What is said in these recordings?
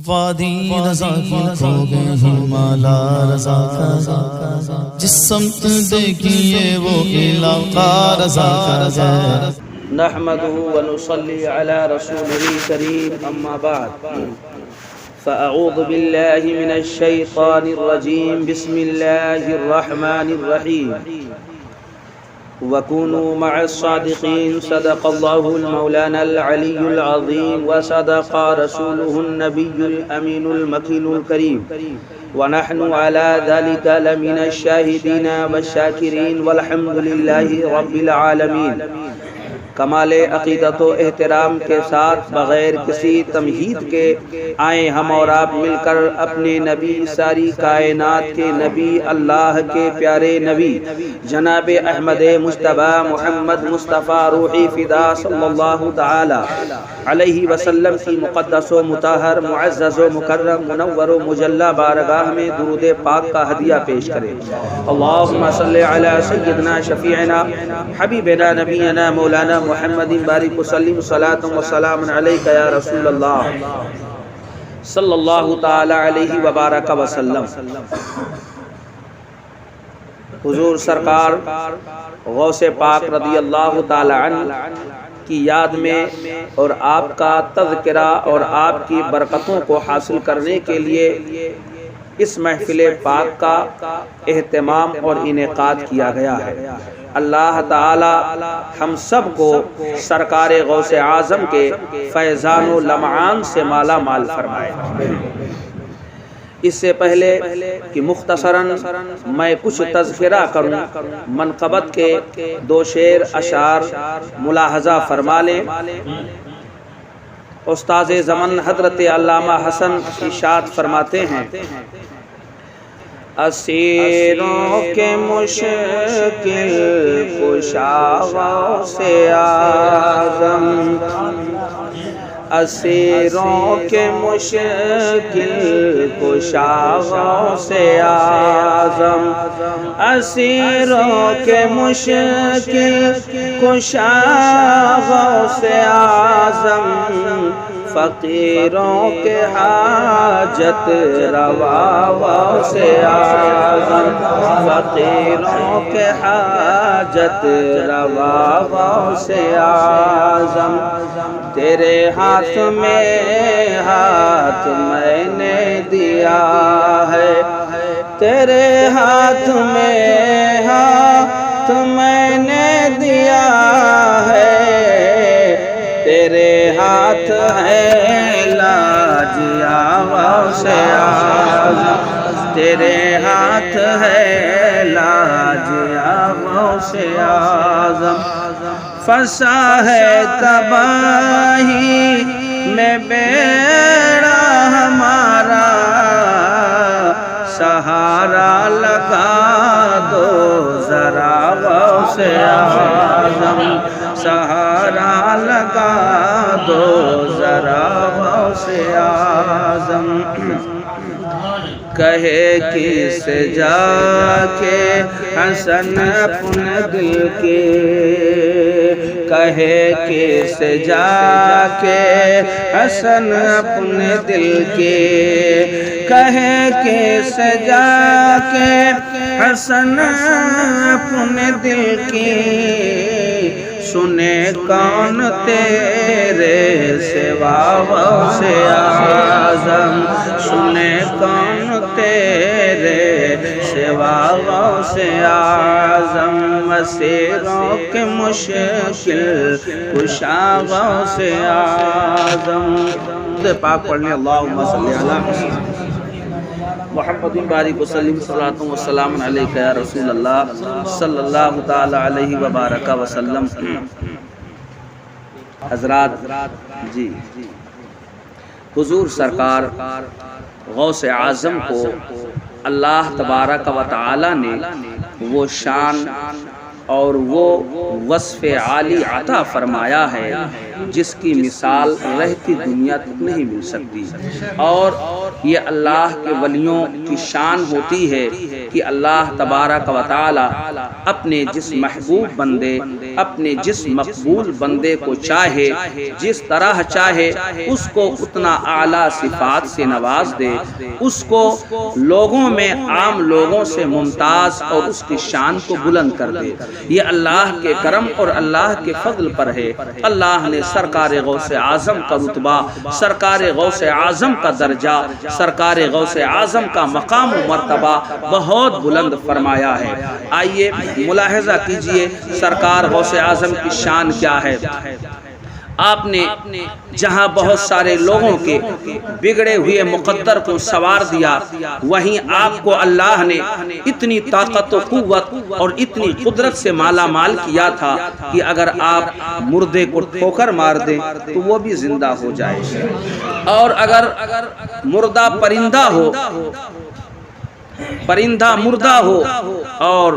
وادی رضا کی کھو گئے ہیں مالا رضا کا، جس سمت دیکھیے وہ علاقہ رضا کا ہے۔ نحمده ونصلي على رسوله الكريم أما بعد فأعوذ بالله من الشيطان الرجيم بسم الله الرحمن الرحيم وكونوا مع الصادقين صدق الله المولانا العلي العظيم وصدق رسوله النبي الأمين المكين الكريم ونحن على ذلك لمن الشاهدين والشاكرين والحمد لله رب العالمين۔ کمال عقیدت و احترام کے ساتھ بغیر کسی تمہید کے آئیں ہم اور آپ مل کر اپنے نبی، ساری کائنات کے نبی، اللہ کے پیارے نبی جناب احمد مجتبیٰ محمد مصطفیٰ روحی فدا صلی اللہ تعالی علیہ وسلم کی مقدس و مطہر معزز و مکرم منور و مجلہ بارگاہ میں درود پاک کا ہدیہ پیش کریں۔ اللہم صلی علی سیدنا شفیعنا حبیبنا نبینا مولانا محمد بارک وسلم صلاۃ و سلام علیک یا رسول اللہ صلی اللہ تعالی علیہ وبارک وسلم۔ حضور سرکار غوث پاک رضی اللہ تعالی عنہ کی یاد میں اور آپ کا تذکرہ اور آپ کی برکتوں کو حاصل کرنے کے لیے اس محفل پاک کا اہتمام اور انعقاد کیا گیا ہے۔ اللہ تعالی ہم سب کو سرکار غوث اعظم کے فیضان و لمعان سے مالا مال فرمائے۔ اس سے پہلے کہ مختصراً میں کچھ تذکرہ کروں، منقبت کے دو شعر اشعار ملاحظہ فرما لیں۔ استاذ زمن حضرت علامہ حسن ارشاد فرماتے ہیں: اسیروں کے مشکل کشا غوث اعظم، اسیروں کے مشکل کشا غوث اعظم، اسیروں کے مشکل کشا غوث اعظم، فقیروں کے حاجت روا غوث اعظم، فقیروں کے حاجت روا غوث اعظم۔ تیرے ہاتھ میں ہاتھ میں نے دیا ہے، تیرے ہاتھ میں ہاتھ میں نے دیا ہے، تیرے ہاتھ ہے لاج غوث اعظم، تیرے ہاتھ ہے لاج غوث اعظم۔ پھنسا ہے تباہی میں بیڑا ہمارا، سہارا لگا دو ذرا غوث اعظم، سہارا لگا دو ذرا غوث اعظم۔ کہے کس جا کے حسن اپنے دل کے، کہے کس جا کے حسن اپنے دل کے، کہے کس جا کے حسن اپنے دل کی، سنے کون تیرے سوا غوث اعظم، سنے کون تیرے سوا غوث اعظم، اسیروں کے مشکل کشا غوث اعظم۔ پاک پڑھنے اللہم صلی علی محمد بارک وسلم صلاۃ و سلام علیک یا رسول اللہ صلی اللہ تعالی علیہ وبارک وسلم۔ حضرات جی، حضور سرکار غوث اعظم کو اللہ تبارک و تعالی نے وہ شان اور وہ وصف عالی عطا فرمایا ہے جس کی مثال رہتی دنیا تک نہیں مل سکتی، اور یہ اللہ کے ولیوں کی شان ہوتی ہے کہ اللہ تبارک و تعالی اپنے جس محبوب بندے اپنے جس مقبول بندے کو چاہے جس طرح چاہے اس کو اتنا اعلیٰ صفات سے نواز دے، اس کو لوگوں میں عام لوگوں سے ممتاز اور اس کی شان کو بلند کر دے۔ یہ اللہ کے کرم اور اللہ کے فضل پر ہے۔ اللہ نے سرکار غوث اعظم کا رتبہ، سرکار غوث اعظم کا درجہ، سرکار غوث اعظم کا مقام و مرتبہ بہت بلند فرمایا ہے۔ آئیے ملاحظہ کیجئے سرکار غوث اعظم کی شان کیا ہے۔ آپ نے جہاں بہت سارے لوگوں کے بگڑے ہوئے مقدر کو سوار دیا، وہیں آپ کو اللہ نے اتنی طاقت و قوت اور اتنی قدرت سے مالا مال کیا تھا کہ اگر آپ مردے کو ٹھوکر مار دیں تو وہ بھی زندہ ہو جائے، اور اگر مردہ پرندہ ہو، پرندہ مردہ ہو اور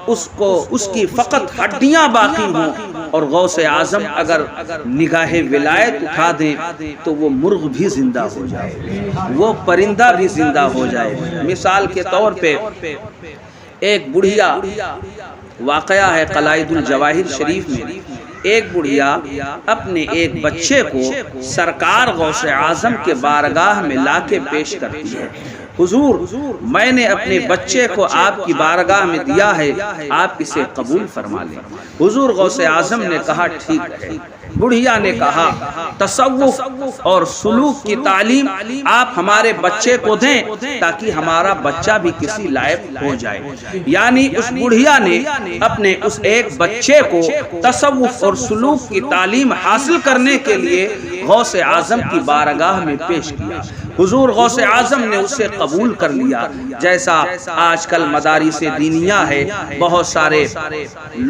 اس کی فقط ہڈیاں باقی ہوں، اور غوث اعظم اگر نگاہ ولایت اٹھا دیں تو وہ مرغ بھی زندہ ہو جائے، وہ پرندہ بھی زندہ ہو جائے۔ مثال کے طور پہ ایک بڑھیا واقعہ ہے قلائد الجواہر شریف میں، ایک بڑھیا اپنے ایک بچے کو سرکار غوث اعظم کے بارگاہ میں لا کے پیش کرتی ہے، حضور میں نے اپنے بچے کو آپ کی بارگاہ میں دیا ہے، آپ اسے قبول فرما لیں۔ حضور غوث اعظم نے کہا ٹھیک ہے۔ بڑھیا نے کہا تصوف اور سلوک کی تعلیم آپ ہمارے بچے کو دیں تاکہ ہمارا بچہ بھی کسی لائق ہو جائے۔ یعنی اس بڑھیا نے اپنے اس ایک بچے کو تصوف اور سلوک کی تعلیم حاصل کرنے کے لیے غوث اعظم کی بارگاہ میں پیش کیا۔ حضور غوث اعظم نے اسے قبول کر لیا۔ جیسا آج کل مدارس دینیہ ہے، بہت سارے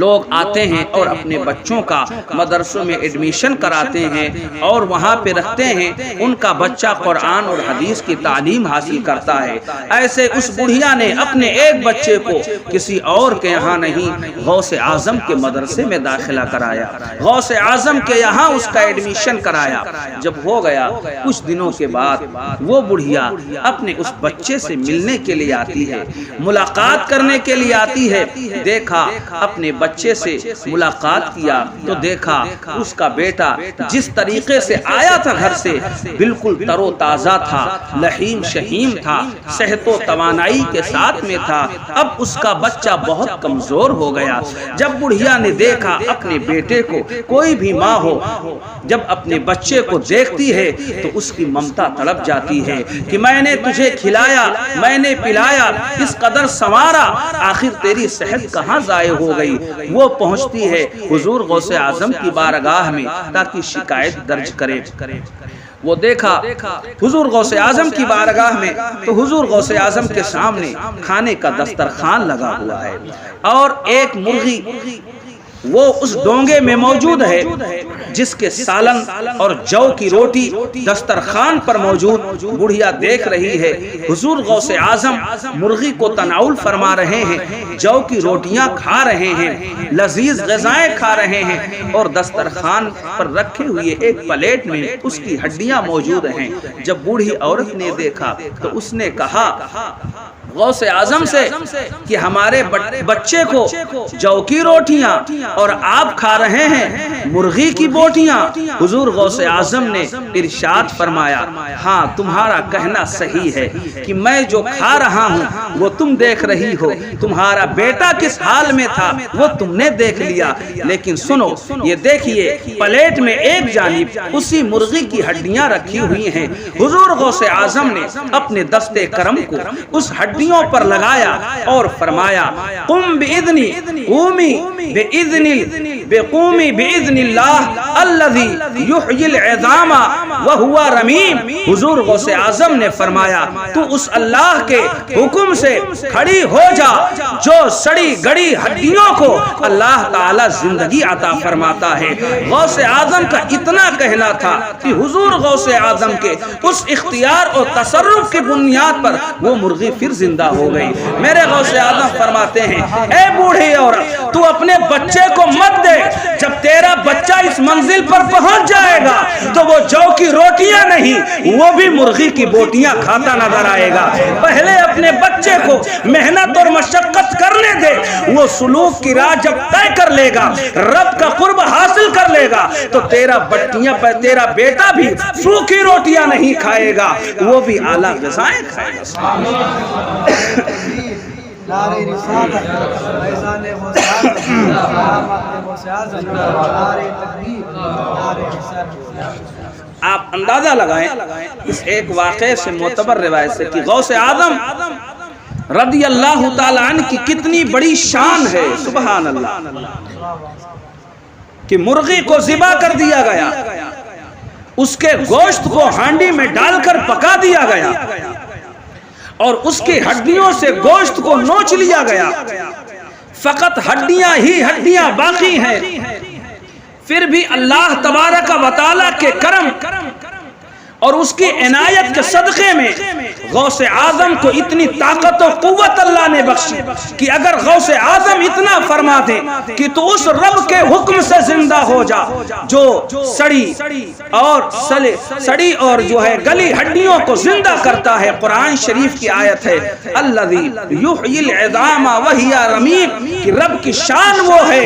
لوگ آتے ہیں اور اپنے بچوں کا مدرسوں میں ایڈمیشن کراتے ہیں اور وہاں پہ رکھتے ہیں، ان کا بچہ قرآن اور حدیث کی تعلیم حاصل کرتا ہے۔ ایسے اس بڑھیا نے اپنے ایک بچے کو کسی اور کے یہاں نہیں، غوث اعظم کے مدرسے میں داخلہ کرایا، غوث اعظم کے یہاں اس کا ایڈمیشن کرایا۔ جب ہو گیا کچھ دنوں کے بعد وہ بڑھیا اپنے اس بچے سے ملنے کے لیے آتی ہے، ملاقات کرنے کے لیے آتی ہے۔ دیکھا اپنے بچے سے ملاقات کیا تو دیکھا اس کا بیٹا جس طریقے سے آیا تھا گھر سے بالکل تر و تازہ تھا، لحیم شہیم تھا، صحت و توانائی کے ساتھ میں تھا۔ اب اس کا بچہ بہت کمزور ہو گیا۔ جب بڑھیا نے دیکھا اپنے بیٹے کو، کوئی بھی ماں ہو جب اپنے بچے کو دیکھتی ہے تو اس کی ممتا تڑپ جاتی ہے کہ میں نے تجھے کھلایا، میں نے پلایا، اس قدر سنوارا، آخر تیری صحت کہاں ضائع ہو گئی۔ وہ پہنچتی ہے حضور غوث اعظم کی بارگاہ میں تاکہ شکایت درج کرے۔ وہ دیکھا حضور غوث اعظم کی بارگاہ میں تو حضور غوث اعظم کے سامنے کھانے کا دسترخوان لگا ہوا ہے اور ایک مرغی وہ اس ڈونگے میں موجود ہے جس کے سالن اور جو کی روٹی دسترخوان پر موجود۔ بڑھیا دیکھ رہی ہے حضور غوث اعظم مرغی کو تناول فرما رہے ہیں، جو کی روٹیاں کھا رہے ہیں، لذیذ غذائیں کھا رہے ہیں، اور دسترخوان پر رکھے ہوئے ایک پلیٹ میں اس کی ہڈیاں موجود ہیں۔ جب بوڑھی عورت نے دیکھا تو اس نے کہا غوث اعظم سے کہ ہمارے بچے کو جو کی روٹیاں اور آپ کھا رہے ہیں مرغی کی بوٹیاں۔ حضور غوث اعظم نے ارشاد فرمایا ہاں تمہارا کہنا صحیح ہے کہ میں جو کھا رہا ہوں وہ تم دیکھ رہی ہو، تمہارا بیٹا کس حال میں تھا وہ تم نے دیکھ لیا، لیکن سنو یہ دیکھیے پلیٹ میں ایک جانب اسی مرغی کی ہڈیاں رکھی ہوئی ہیں۔ حضور غوث اعظم نے اپنے دستے کرم کو اس ہڈیوں پر لگایا اور فرمایا قم بإذنی قومی بإذن اللہ الذی یحیی العظام وہو رمیم۔ حضور غوث اعظم نے فرمایا تو اس اللہ کے حکم سے کھڑی ہو جا جو سڑی گڑی ہڈیوں کو اللہ تعالی زندگی عطا فرماتا ہے۔ غوث اعظم کا اتنا کہنا تھا کہ حضور غوث اعظم کے اس اختیار اور تصرف کی بنیاد پر وہ مرغی پھر زندہ ہو گئی۔ میرے غوث اعظم فرماتے ہیں اے بوڑھی عورت تو اپنے بچے کو مت دے دے، جب تیرا بچہ اس منزل پر پہنچ جائے گا تو وہ جو کی روٹیاں نہیں، وہ بھی مرغی کی بوٹیاں کھاتا نظر آئے گا۔ پہلے اپنے بچے کو محنت اور مشقت کرنے دے، وہ سلوک کی راہ جب طے کر لے گا، رب کا قرب حاصل کر لے گا، تو تیرا بیٹا بھی سوکھی روٹیاں نہیں کھائے گا، وہ بھی اعلیٰ غذائیں کھائے گا۔ آپ اندازہ لگائیں اس ایک واقعے سے معتبر روایت سے کہ غوث اعظم رضی اللہ تعالی عنہ کی کتنی بڑی شان ہے، سبحان اللہ، کہ مرغی کو ذبح کر دیا گیا، اس کے گوشت کو ہانڈی میں ڈال کر پکا دیا گیا اور اس کی ہڈیوں سے گوشت کو نوچ لیا گیا، فقط ہڈیاں ہی ہڈیاں باقی ہیں۔ پھر بھی اللہ تبارک و تعالیٰ کے کرم اور اس کی عنایت کے صدقے میں غوث اعظم کو اتنی طاقت و قوت اللہ نے بخشی کہ اگر غوث اعظم اتنا فرما دے کہ تو اس رب کے حکم سے زندہ ہو جا جو سڑی اور جو ہے گلی ہڈیوں کو زندہ کرتا ہے۔ قرآن شریف کی آیت ہے الذی یحیی العظام وہی رمیم، کہ رب کی شان وہ ہے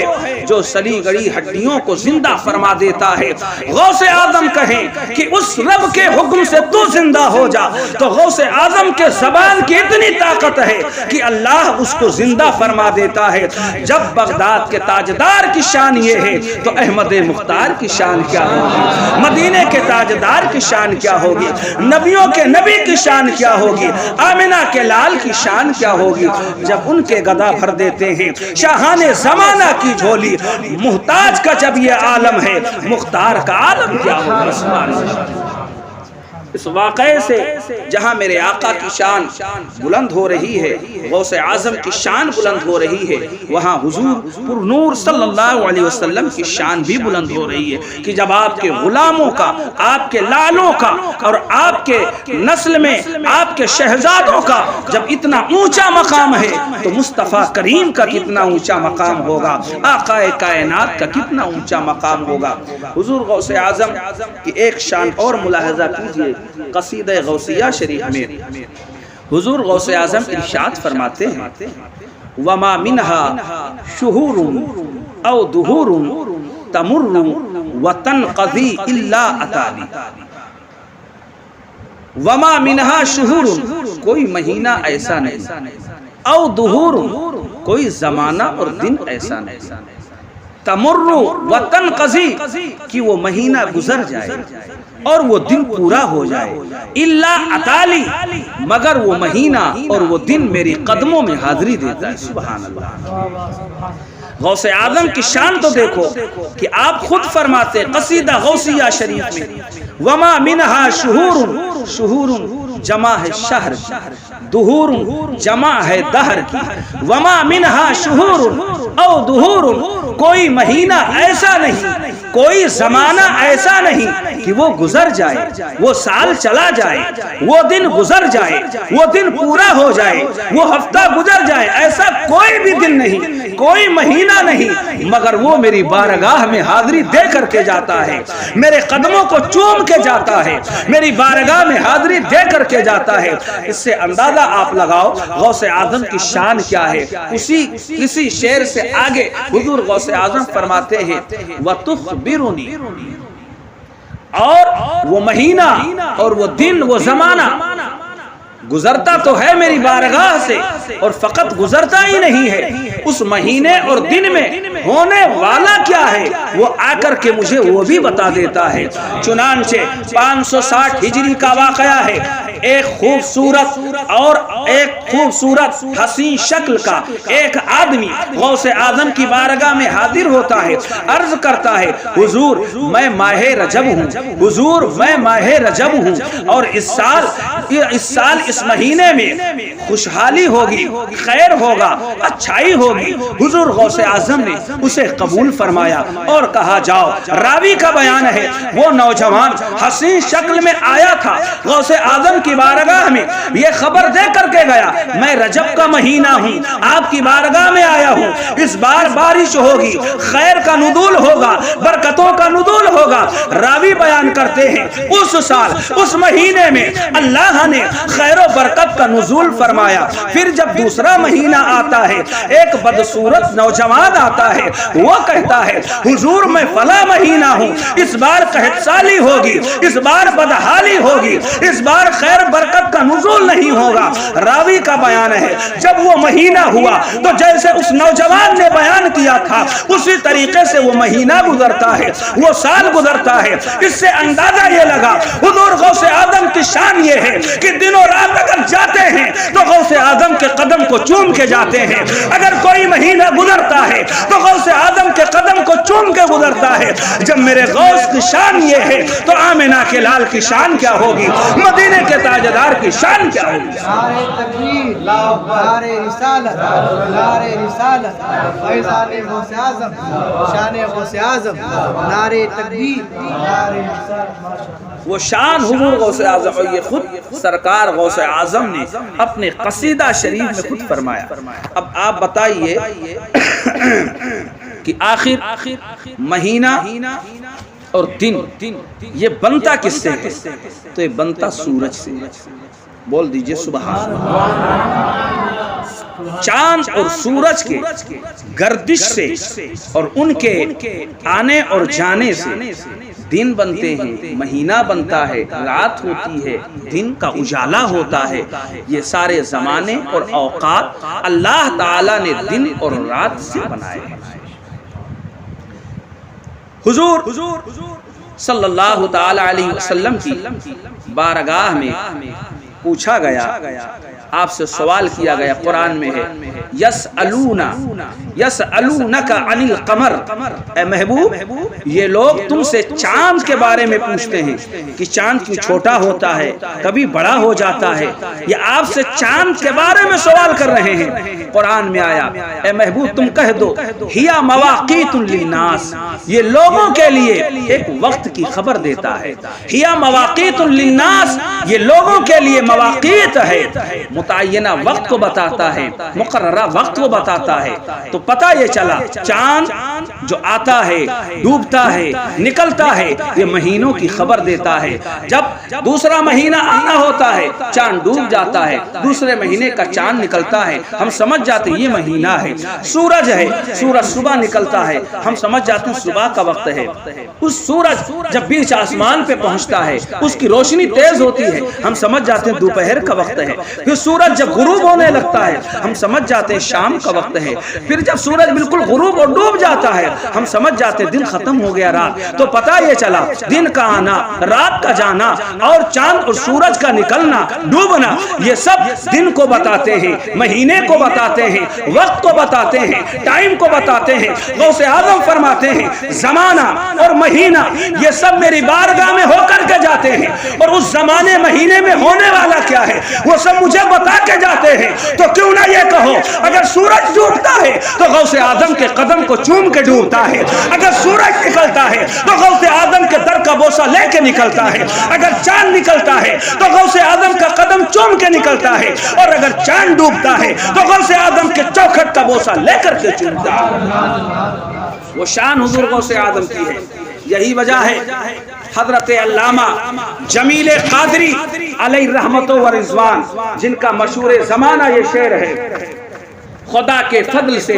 جو سلی گڑی ہڈیوں کو زندہ فرما دیتا ہے۔ غوث اعظم کہیں کہ اس رب کے حکم سے تو زندہ ہو جا، تو غوث اعظم کے زبان کی اتنی طاقت ہے کہ اللہ اس کو زندہ فرما دیتا ہے۔ جب بغداد کے تاجدار کی شان یہ ہے تو احمد مختار کی شان کیا ہوگی، مدینے کے تاجدار کی شان کیا ہوگی، نبیوں کے نبی کی شان کیا ہوگی، آمنہ کے لال کی شان کیا ہوگی جب ان کے گدا بھر دیتے ہیں شاہان زمانہ کی جھولی۔ محتاج کا جب یہ عالم ہے، مختار کا عالم کیا ہوگا۔ اس واقعے سے جہاں میرے آقا کی شان بلند ہو رہی ہے، غوث اعظم کی شان بلند ہو رہی ہے، وہاں حضور پر نور صلی اللہ علیہ وسلم کی شان بھی بلند ہو رہی ہے کہ جب آپ کے غلاموں کا، آپ کے لالوں کا اور آپ کے نسل میں آپ کے شہزادوں کا جب اتنا اونچا مقام ہے تو مصطفیٰ کریم کا کتنا اونچا مقام ہوگا، آقا کائنات کا کتنا اونچا مقام ہوگا۔ حضور غوث اعظم کی ایک شان اور ملاحظہ کیجئے، قصیدہ غوثیہ شریف میں حضور غوث اعظم ارشاد فرماتے ہیں وما منها شہور او دہور تمر وتنقضی الا اتالی۔ وما منها شہور، کوئی مہینہ ایسا نہیں، او دہور، کوئی زمانہ اور دن ایسا نہیں، تمر وتنقضی، کہ وہ مہینہ گزر جائے اور وہ دن پورا ہو جائے، الا اتالی، مگر وہ مہینہ اور وہ دن میری قدموں میں حاضری دیتا ہے۔ سبحان اللہ۔ غوث اعظم کی شان تو دیکھو کہ آپ خود فرماتے قصیدہ غوثیہ شریف میں وما منها شہور، شہور جمع ہے شہر کی، دہور جمع ہے دہر کی، وما منها شہور او دہور، کوئی مہینہ ایسا نہیں، کوئی زمانہ ایسا نہیں کہ وہ گزر جائے، وہ سال چلا جائے، وہ دن گزر جائے، وہ دن پورا ہو جائے، وہ ہفتہ گزر جائے، ایسا کوئی بھی دن نہیں، کوئی مہینہ نہیں، مگر وہ میری بارگاہ میں حاضری دے کر کے جاتا ہے، میرے قدموں کو چوم کے جاتا ہے، میری بارگاہ میں حاضری دے کر کے جاتا ہے۔ اس سے اندازہ آپ لگاؤ غوث اعظم کی شان کیا ہے۔ اسی شعر سے آگے حضور غوث اعظم فرماتے ہیں وَتُخْبِرُنِي، اور وہ مہینہ اور وہ دن، وہ زمانہ گزرتا تو ہے میری بارگاہ سے، اور فقط گزرتا ہی نہیں ہے، اس مہینے اور دن میں ہونے والا کیا ہے وہ آ کر کے مجھے وہ بھی بتا دیتا ہے۔ چنانچہ 560 ہجری کا واقعہ ہے، ایک خوبصورت حسین شکل کا ایک آدمی غوث اعظم کی بارگاہ میں حاضر ہوتا ہے، عرض کرتا ہے حضور میں ماہ رجب ہوں، حضور میں ماہ رجب ہوں، اور اس سال اس مہینے میں خوشحالی ہوگی، خیر ہوگا، اچھائی ہوگی۔ حضور غوث اعظم نے اسے قبول فرمایا اور کہا جاؤ۔ راوی کا بیان ہے وہ نوجوان حسین شکل میں آیا تھا، غوث اعظم کی کی بارگاہ میں یہ خبر دے کر کے گیا میں رجب کا مہینہ ہوں، آپ کی بارگاہ میں آیا ہوں، اس بار بارش ہوگی، خیر کا نزول ہوگا، برکتوں کا نزول ہوگا۔ راوی بیان کرتے ہیں اس سال اس مہینے میں اللہ نے خیر و برکت کا نزول فرمایا۔ پھر جب دوسرا مہینہ آتا ہے ایک بدصورت نوجوان آتا ہے، وہ کہتا ہے حضور میں فلاں مہینہ ہوں، اس بار قحط سالی ہوگی، اس بار بدحالی ہوگی، اس بار خیر برکت کا نزول نہیں ہوگا۔ راوی کا بیان ہے جب وہ مہینہ ہوا تو جیسے اس نوجوان نے بیان کیا تھا اسی طریقے سے وہ مہینہ گزرتا ہے، وہ سال گزرتا ہے۔ اس سے اندازہ یہ لگا حضور غوث اعظم کی شان یہ ہے کہ دن و رات اگر جاتے ہیں تو غوث اعظم کے قدم کو چوم کے جاتے ہیں، اگر کوئی مہینہ گزرتا ہے تو غوث اعظم کے قدم کو چوم کے گزرتا ہے۔ جب میرے غوث کی شان یہ ہے تو آمنہ کے لال کی شان کیا ہوگی، مدینے کے تاجدار کی شان کیا ہوگی۔ نعرہ تکبیر، نعرہ رسالت، نعرہ رسالت، فیضان غوث اعظم، شان غوث اعظم، نعرہ تکبیر، نعرہ رسالت۔ وہ شان حضور غوث اعظم، اور یہ خود سرکار غوث اعظم نے اپنے قصیدہ شریف میں خود فرمایا۔ اب آپ بتائیے کہ آخر مہینہ اور دن یہ بنتا کس سے ہے؟ تو یہ بنتا سورج سے۔ بول دیجئے سبحان اللہ۔ چاند اور سورج کے گردش سے اور ان کے آنے اور جانے سے دن بنتے ہیں، مہینہ بنتا ہے، رات ہوتی ہے، دن کا اجالا ہوتا ہے۔ یہ سارے زمانے اور اوقات اللہ تعالی نے دن اور رات سے بنائے ہیں۔ حضور صلی اللہ تعالی علیہ وسلم کی بارگاہ میں پوچھا گیا، آپ سے سوال کیا گیا، قرآن میں ہے یسألونک عن القمر، اے محبوب یہ لوگ تم سے چاند کے بارے میں پوچھتے ہیں کہ چاند کیوں چھوٹا ہوتا ہے، کبھی بڑا ہو جاتا ہے، یہ آپ سے چاند کے بارے میں سوال کر رہے ہیں۔ قرآن میں آیا اے محبوب تم کہہ دو ہیا مواقیت للناس، یہ لوگوں کے لیے ایک وقت کی خبر دیتا ہے۔ ہیا مواقیت للناس، یہ لوگوں کے لیے مواقیت ہے، متعینہ وقت کو بتاتا ہے، مقررہ وقت کو بتاتا ہے۔ تو پتہ یہ چلا چاند جو آتا ہے، ڈوبتا ہے، نکلتا ہے، یہ مہینوں کی خبر دیتا ہے۔ جب دوسرا مہینہ آنا ہوتا ہے چاند ڈوب جاتا ہے، دوسرے مہینے کا چاند نکلتا ہے، ہم سمجھ جاتے ہیں یہ مہینہ ہے۔ سورج ہے، سورج صبح نکلتا ہے، ہم سمجھ جاتے ہیں صبح کا وقت ہے۔ اس سورج جب بیچ آسمان پہ پہنچتا ہے اس کی روشنی تیز ہوتی ہے، ہم سمجھ جاتے ہیں دوپہر کا وقت ہے۔ پھر سورج جب غروب ہونے لگتا ہے ہم سمجھ جاتے ہیں شام کا وقت ہے۔ پھر جب سورج بالکل غروب اور ڈوب جاتا ہے ہم سمجھ جاتے ہیں دن ختم ہو گیا، رات۔ تو پتہ یہ چلا دن کا آنا، رات کا جانا اور چاند اور سورج کا نکلنا، ڈوبنا، یہ سب دن کو بتاتے ہیں، مہینے کو بتاتے ہیں، وقت کو بتاتے ہیں، ٹائم کو بتاتے ہیں۔ غوث اعظم فرماتے ہیں زمانہ اور مہینہ یہ سب میری بارگاہ میں ہو کر کے جاتے ہیں، اور اس زمانے مہینے میں ہونے والا کیا ہے وہ سب مجھے بتا کے جاتے ہیں۔ تو کیوں نہ یہ کہو اگر سورج ڈوبتا ہے تو غوث اعظم کے قدم کو چوم کے ڈوبتا ہے، اگر سورج نکلتا ہے تو غوث اعظم کے در کا بوسہ لے کے نکلتا ہے، اگر چاند نکلتا ہے تو غوث اعظم کا قدم چوم کے نکلتا ہے، اور اگر چاند ڈوبتا ہے تو غوث اعظم کے چوکھٹ کا بوسہ لے کر کے چومتا ہے۔ وہ شان حضور غوث اعظم کی ہے۔ یہی وجہ ہے حضرت علامہ جمیل قادری علیہ رحمت و رضوان جن کا مشہور زمانہ یہ شعر ہے، خدا کے فضل سے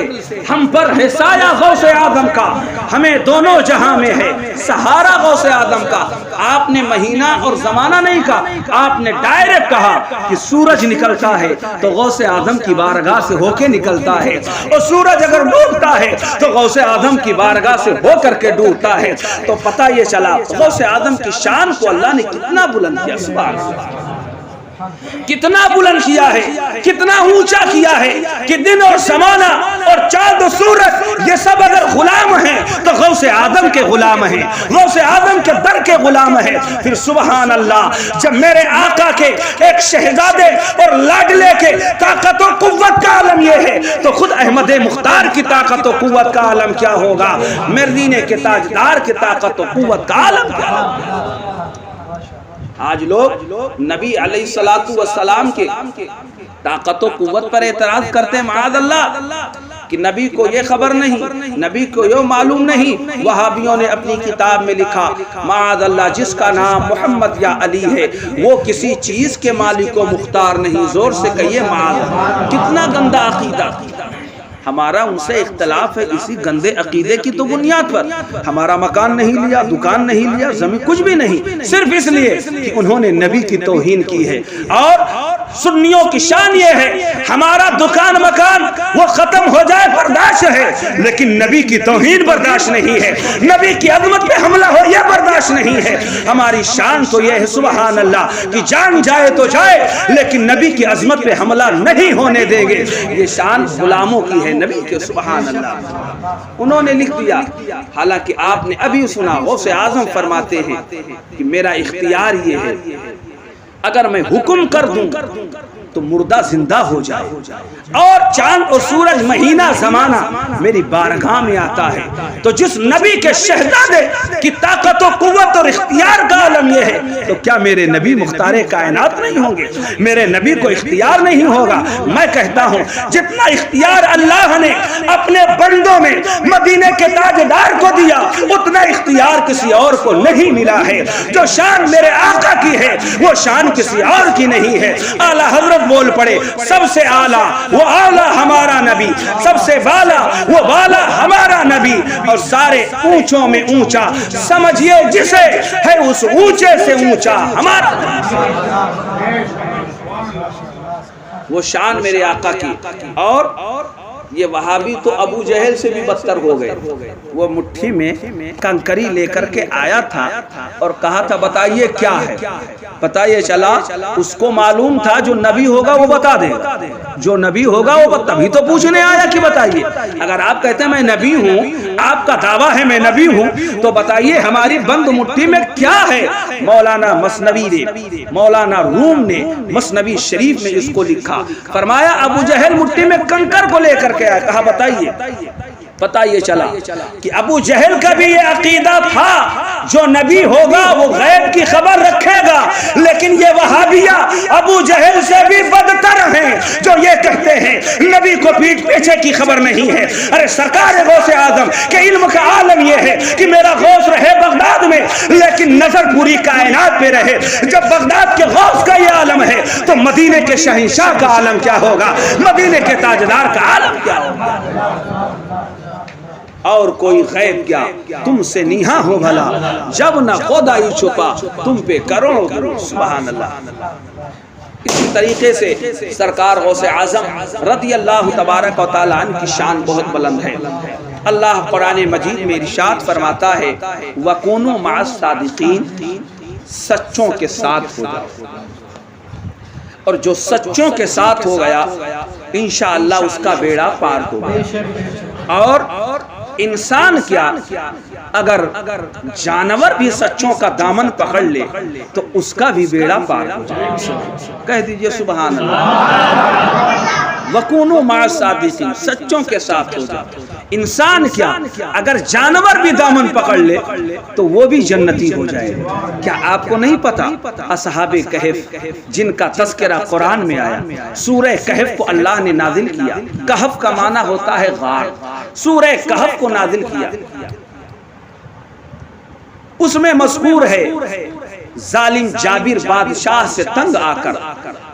ہم پر ہے سایہ غوث اعظم کا، ہمیں دونوں جہاں میں ہے سہارا غوث اعظم کا۔ آپ نے مہینہ اور زمانہ نہیں کہا، آپ نے ڈائریکٹ کہا کہ سورج نکلتا ہے تو غوث اعظم کی بارگاہ سے ہو کے نکلتا ہے، اور سورج اگر ڈوبتا ہے تو غوث اعظم کی بارگاہ سے ہو کر کے ڈوبتا ہے۔ تو پتہ یہ چلا غوث اعظم کی شان کو اللہ نے کتنا بلند کیا، سبحان اللہ، کتنا بلند کیا ہے، کتنا اونچا کیا ہے کہ دن اور زمانہ اور چاند و سورج یہ سب اگر غلام ہیں تو غوث اعظم کے غلام ہیں، غوث اعظم کے در کے غلام ہیں۔ پھر سبحان اللہ جب میرے آقا کے ایک شہزادے اور لاڈلے کے طاقت و قوت کا عالم یہ ہے تو خود احمد مختار کی طاقت و قوت کا عالم کیا ہوگا، مدینے کے تاجدار کی طاقت و قوت کا عالم کیا ہوگا۔ آج لوگ نبی علیہ الصلوۃ والسلام کے طاقت و قوت پر اعتراض کرتے ہیں معاذ اللہ کہ نبی کو یہ خبر نہیں، نبی کو یہ معلوم نہیں۔ وہابیوں نے اپنی کتاب میں لکھا معاذ اللہ جس کا نام محمد یا علی ہے وہ کسی چیز کے مالک و مختار نہیں۔ زور سے کہیے معاذ اللہ۔ کتنا گندا عقیدہ۔ ہمارا ان سے اختلاف ہے اسی گندے عقیدے کی تو بنیاد پر۔ ہمارا مکان نہیں لیا، دکان نہیں لیا، زمین کچھ بھی نہیں، صرف اس لیے کہ انہوں نے نبی کی توہین کی ہے۔ اور سنیوں کی شان یہ ہے ہمارا دکان مکان وہ ختم ہو جائے برداشت ہے، لیکن نبی کی توہین برداشت نہیں ہے، نبی کی عظمت پہ حملہ ہو یہ برداشت نہیں ہے۔ ہماری شان تو یہ ہے سبحان اللہ کہ جان جائے تو جائے لیکن نبی کی عظمت پہ حملہ نہیں ہونے دیں گے۔ یہ شان غلاموں کی ہے نبی کے سبحان اللہ۔ انہوں نے لکھ دیا، حالانکہ آپ نے ابھی سنا غوث اعظم فرماتے ہیں کہ میرا اختیار یہ ہے اگر میں حکم کر دوں تو مردہ زندہ ہو جائے اور چاند اور سورج مہینہ زمانہ میری بارگاہ میں آتا ہے، تو جس نبی کے شہزادے کی طاقت و قوت اور اختیار کا عالم یہ ہے تو کیا میرے نبی مختار کائنات نہیں ہوں گے؟ میرے نبی کو اختیار نہیں ہوگا؟ میں کہتا ہوں جتنا اختیار اللہ نے اپنے بندوں میں مدینے کے تاجدار کو دیا اتنا اختیار کسی اور کو نہیں ملا ہے۔ جو شان میرے آقا کی ہے وہ شان کسی اور کی نہیں ہے۔ اعلیٰ حضرت بول پڑے سب سے اعلیٰ وہ اعلیٰ ہمارا نبی، سب سے بالا وہ بالا ہمارا نبی، اور سارے اونچوں میں اونچا سمجھیے جسے ہے اس اونچے سے اونچا ہمارا نبی۔ وہ شان میرے آقا کی۔ اور یہ وہابی تو ابو جہل سے بھی بدتر ہو گئے۔ وہ مٹھی میں کنکری لے کر کے آیا تھا اور کہا تھا بتائیے کیا ہے؟ پتہ یہ چلا اس کو معلوم تھا جو نبی ہوگا وہ بتا دے گا، جو نبی ہوگا وہ تبھی تو پوچھنے آیا کہ بتائیے۔ اگر آپ کہتے ہیں میں نبی ہوں، آپ کا دعویٰ ہے میں نبی ہوں، تو بتائیے ہماری بند مٹھی میں کیا ہے؟ مولانا مثنوی نے، مولانا روم نے مثنوی شریف میں اس کو لکھا، فرمایا ابو جہل مٹھی میں کنکر کو لے کر کے آیا، کہا بتائیے۔ پتہ یہ چلا کہ ابو جہل کا بھی یہ عقیدہ تھا جو نبی ہوگا وہ غیب کی خبر رکھے گا، لیکن یہ وہابیہ ابو جہل سے بھی بدتر ہیں جو یہ کہتے ہیں نبی کو پیٹھ پیچھے کی خبر نہیں ہے۔ ارے سرکار غوث اعظم کے علم کا عالم یہ ہے کہ میرا غوث رہے بغداد میں لیکن نظر پوری کائنات پہ رہے۔ جب بغداد کے غوث کا یہ عالم ہے تو مدینے کے شہنشاہ کا عالم کیا ہوگا، مدینے کے تاجدار کا عالم کیا ہوگا؟ اور کوئی غیب کیا تم سے نیہا ہو بھلا، جب نہ خدائی چھپا تم پہ کروڑوں درود۔ سبحان اللہ۔ اسی طریقے سے سرکار غوث اعظم رضی اللہ تبارک و تعالیٰ عنہ کی شان بہت بلند ہے۔ اللہ قرآن مجید میں ارشاد فرماتا ہے وَكُونُوا مَعَ الصَّادِقِينَ، سچوں کے ساتھ ہو جاؤ، اور جو سچوں کے ساتھ ہو گیا انشاءاللہ اس کا بیڑا پار ہوگا۔ اور انسان کیا اگر جانور بھی سچوں کا دامن پکڑ لے تو اس کا بھی بیڑا پار ہو جائے۔ کہہ دیجئے سبحان اللہ۔ وَكُونُوا مَعَ الصَّادِقِينَ، سچوں کے ساتھ ہو جائے۔ انسان کیا اگر جانور بھی دامن پکڑ لے تو وہ بھی جنتی ہو جائے۔ کیا آپ کو نہیں پتا اصحاب کہف جن کا تذکرہ قرآن میں آیا، سورہ کہف کو اللہ نے نازل کیا۔ کہف کا معنی ہوتا ہے غار، سورہ کہف کو نازل کیا۔ اس میں مذکور ہے ظالم جابر بادشاہ سے تنگ آ کر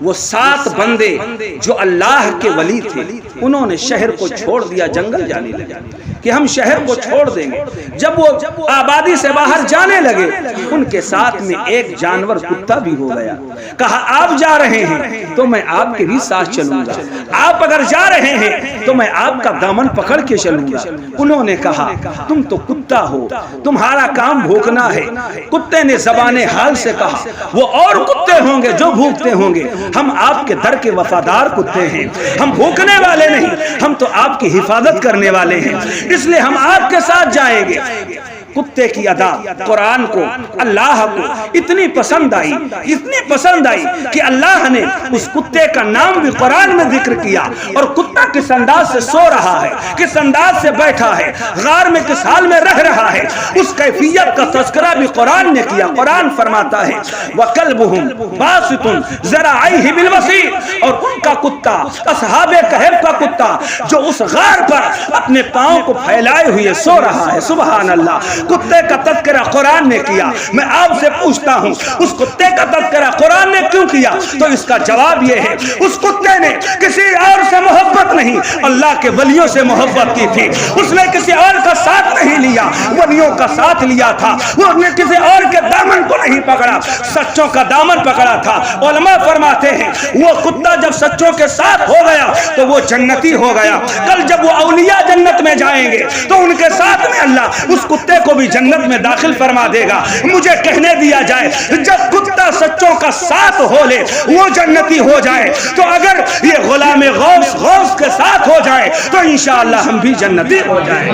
وہ 7 بندے جو اللہ کے ولی تھے انہوں نے شہر کو چھوڑ دیا، جنگل جانے لگے کہ ہم شہر کو چھوڑ دیں گے۔ جب وہ آبادی سے باہر جانے لگے ان کے ساتھ میں ایک جانور کتا بھی ہو گیا۔ کہا آپ جا رہے ہیں تو میں آپ کے بھی ساتھ چلوں گا، آپ اگر جا رہے ہیں تو میں آپ کا دامن پکڑ کے چلوں گا۔ انہوں نے کہا تم تو کتا ہو، تمہارا کام بھوکنا ہے۔ کتے نے زبان حال سے کہا وہ اور کتے ہوں گے جو بھوکتے ہوں گے، ہم آپ کے در کے وفادار کتے ہیں، ہم بھوکنے والے نہیں، ہم تو آپ کی حفاظت کرنے والے ہیں، اس لیے ہم آپ کے ساتھ جائیں گے۔ کتے کی ادا قرآن کو اللہ کو اتنی پسند آئی کہ اللہ نے اس کتے کا نام بھی قرآن میں ذکر کیا. اور کتا کس انداز سے سو رہا ہے, کس انداز سے بیٹھا ہے, غار میں کس حال میں رہ رہا ہے, اس کیفیت کا تذکرہ بھی قرآن نے کیا. قرآن فرماتا ہے وَكَلْبُهُمْ بَاسِطٌ ذَرَائِهِ بِالْوَصِيدِ, اور ان کا کتا اصحاب کہف کا کتا جو اس غار پر اپنے پاؤں کو پھیلائے ہوئے سو رہا ہے. سبحان اللہ, کتے کا تذکرہ قرآن نے کیا. میں آپ سے پوچھتا ہوں اس کتے کا تذکرہ قرآن نے کیوں کیا؟ تو اس کا جواب یہ ہے, اس کتے نے کسی اور سے محبت نہیں, اللہ کے ولیوں سے محبت کی تھی. اس نے کسی اور کا ساتھ نہیں لیا, ولیوں کا ساتھ لیا تھا. وہ نے کسی اور کے دامن کو نہیں پکڑا, سچوں کا دامن پکڑا تھا. علماء فرماتے ہیں وہ کتا جب سچوں کے ساتھ ہو گیا تو وہ جنتی ہو گیا. کل جب وہ اولیاء جنت میں جائیں گے تو ان کے ساتھ میں اللہ اس کتے کو بھی جنت میں داخل فرما دے گا. مجھے کہنے دیا جائے جب کتا سچوں کا ساتھ ہو لے وہ جنتی ہو جائے, تو اگر یہ غلام غوث کے ساتھ ہو جائے تو انشاءاللہ ہم بھی جنتی ہو جائیں.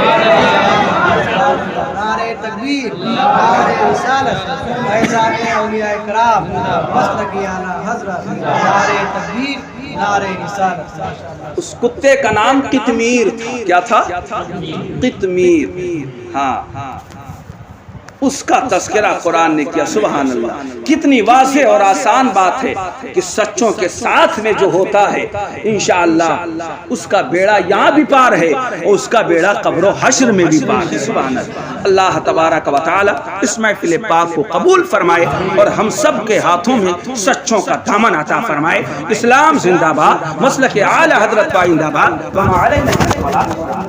نعرہ تکبیر, نعرہ رسالت, فیضان اولیاء کرام, مسلک اعلیٰ حضرت, نعرہ تکبیر, نعرہ رسالت. اس کتے کا نام قطمیر تھا. کیا تھا؟ قطمیر. ہاں, اس کا تذکرہ قرآن نے کیا. سبحان اللہ, کتنی واضح اور آسان بات ہے کہ سچوں کے ساتھ میں جو ہوتا ہے انشاءاللہ اس کا بیڑا یہاں بھی پار ہے اور اس کا بیڑا قبر و حشر میں بھی پار ہے. سبحان اللہ. اللہ تبارک و تعالی اس محفل پاک کو قبول فرمائے اور ہم سب کے ہاتھوں میں سچوں کا دامن عطا فرمائے. اسلام زندہ باد, مسلک اعلی حضرت زندہ باد.